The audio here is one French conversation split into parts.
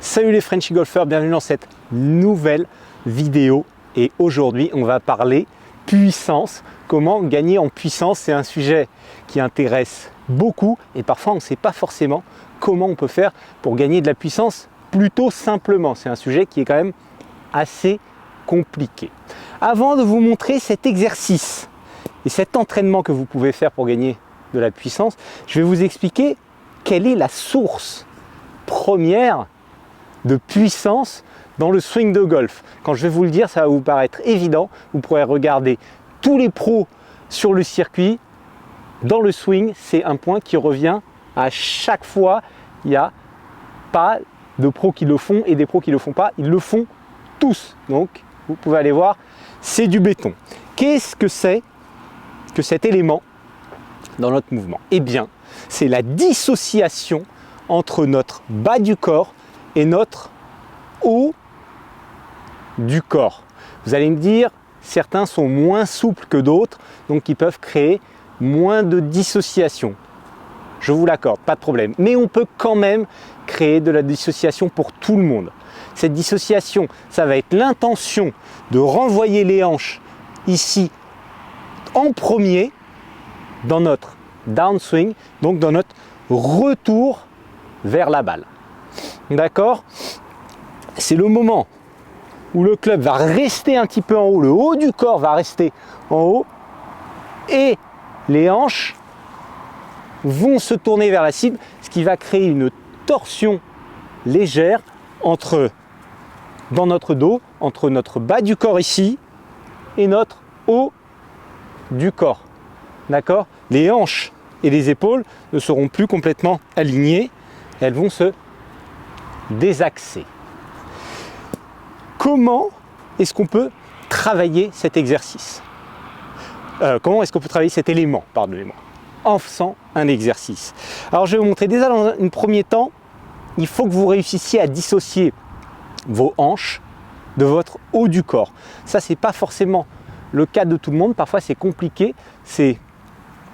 Salut les Frenchy golfeurs, bienvenue dans cette nouvelle vidéo et aujourd'hui on va parler puissance. Comment gagner en puissance, c'est un sujet qui intéresse beaucoup et parfois on ne sait pas forcément comment on peut faire pour gagner de la puissance plutôt simplement. C'est un sujet qui est quand même assez compliqué. Avant de vous montrer cet exercice et cet entraînement que vous pouvez faire pour gagner de la puissance, je vais vous expliquer quelle est la source première de puissance dans le swing de golf. Quand je vais vous le dire, ça va vous paraître évident. Vous pourrez regarder tous les pros sur le circuit. Dans le swing, c'est un point qui revient à chaque fois. Il n'y a pas de pros qui le font et des pros qui ne le font pas. Ils le font tous. Donc, vous pouvez aller voir, c'est du béton. Qu'est-ce que c'est que cet élément dans notre mouvement? Eh bien, c'est la dissociation entre notre bas du corps et notre haut du corps. Vous allez me dire, certains sont moins souples que d'autres, donc ils peuvent créer moins de dissociation. Je vous l'accorde, pas de problème. Mais on peut quand même créer de la dissociation pour tout le monde. Cette dissociation, ça va être l'intention de renvoyer les hanches ici en premier dans notre downswing, donc dans notre retour vers la balle. D'accord? C'est le moment où le club va rester un petit peu en haut, le haut du corps va rester en haut et les hanches vont se tourner vers la cible, ce qui va créer une torsion légère dans notre dos, entre notre bas du corps ici et notre haut du corps. D'accord? Les hanches et les épaules ne seront plus complètement alignées, elles vont se désaxer. Comment est-ce qu'on peut travailler cet exercice? Comment est-ce qu'on peut travailler cet élément, pardonnez-moi, en faisant un exercice? Alors je vais vous montrer déjà dans un premier temps, il faut que vous réussissiez à dissocier vos hanches de votre haut du corps. Ça, c'est pas forcément le cas de tout le monde, parfois c'est compliqué, c'est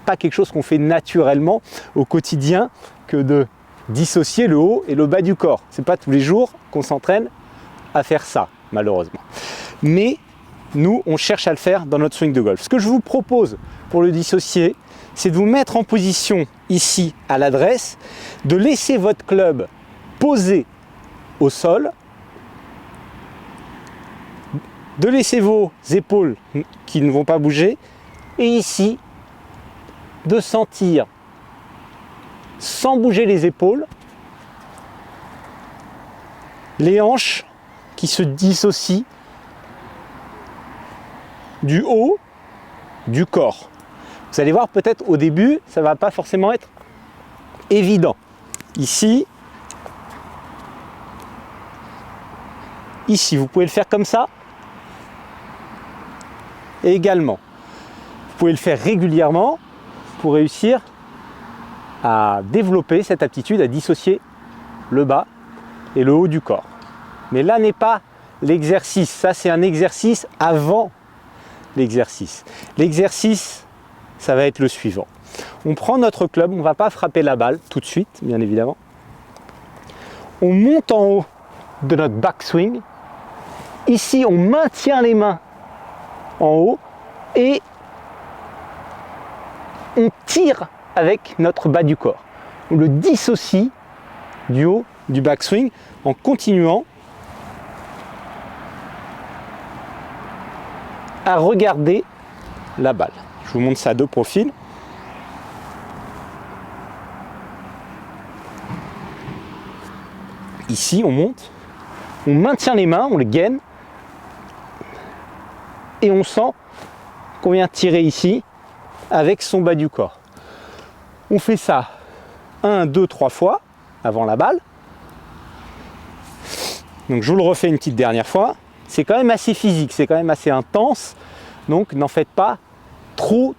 pas quelque chose qu'on fait naturellement au quotidien que de dissocier le haut et le bas du corps. C'est pas tous les jours qu'on s'entraîne à faire ça, malheureusement. Mais nous, on cherche à le faire dans notre swing de golf. Ce que je vous propose pour le dissocier, c'est de vous mettre en position ici à l'adresse, de laisser votre club posé au sol, de laisser vos épaules qui ne vont pas bouger, et ici, de sentir, sans bouger les épaules, les hanches qui se dissocient du haut du corps. Vous allez voir, peut-être au début, ça ne va pas forcément être évident. Ici, vous pouvez le faire comme ça. Et également, vous pouvez le faire régulièrement pour réussir à développer cette aptitude à dissocier le bas et le haut du corps. Mais là n'est pas l'exercice, ça c'est un exercice avant l'exercice. L'exercice, ça va être le suivant. On prend notre club, on ne va pas frapper la balle tout de suite, bien évidemment. On monte en haut de notre backswing. Ici, on maintient les mains en haut et on tire avec notre bas du corps. On le dissocie du haut du backswing en continuant à regarder la balle. Je vous montre ça de profil. Ici, on monte, on maintient les mains, on les gaine et on sent qu'on vient tirer ici avec son bas du corps. On fait ça 1, 2, 3 fois avant la balle. Donc je vous le refais une petite dernière fois. C'est quand même assez physique, c'est quand même assez intense. Donc n'en faites pas trop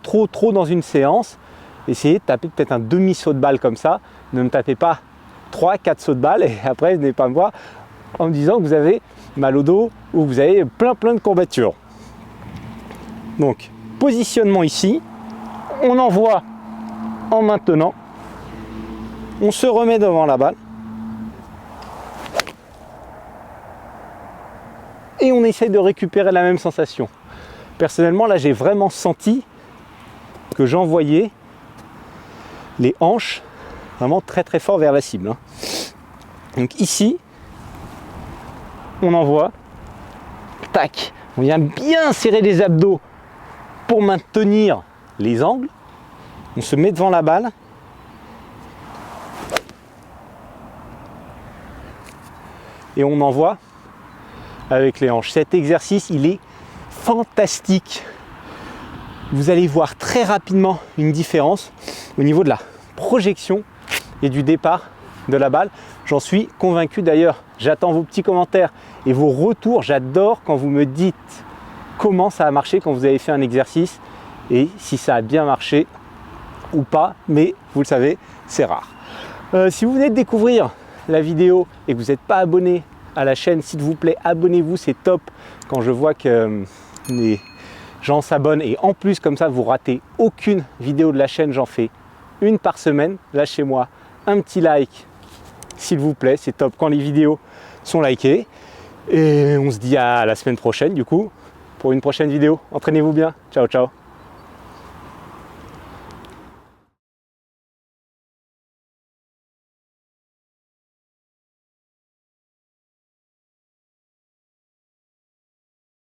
dans une séance. Essayez de taper peut-être un demi-saut de balle comme ça. Ne me tapez pas 3-4 sauts de balle et après venez pas me voir en me disant que vous avez mal au dos ou que vous avez plein de courbatures. Donc positionnement ici, on envoie en maintenant, on se remet devant la balle et on essaye de récupérer la même sensation. Personnellement, là, j'ai vraiment senti que j'envoyais les hanches vraiment très très fort vers la cible. Donc ici, on envoie, tac, on vient bien serrer les abdos pour maintenir les angles. On se met devant la balle. Et on envoie avec les hanches. Cet exercice, il est fantastique. Vous allez voir très rapidement une différence au niveau de la projection et du départ de la balle. J'en suis convaincu. D'ailleurs, j'attends vos petits commentaires et vos retours. J'adore quand vous me dites comment ça a marché quand vous avez fait un exercice et si ça a bien marché ou pas, mais vous le savez, c'est rare. Si vous venez de découvrir la vidéo et que vous n'êtes pas abonné à la chaîne, s'il vous plaît, abonnez-vous, c'est top quand je vois que les gens s'abonnent et en plus comme ça vous ratez aucune vidéo de la chaîne. J'en fais une par semaine. Lâchez-moi un petit like s'il vous plaît, c'est top quand les vidéos sont likées et on se dit à la semaine prochaine du coup pour une prochaine vidéo. Entraînez-vous bien, ciao ciao.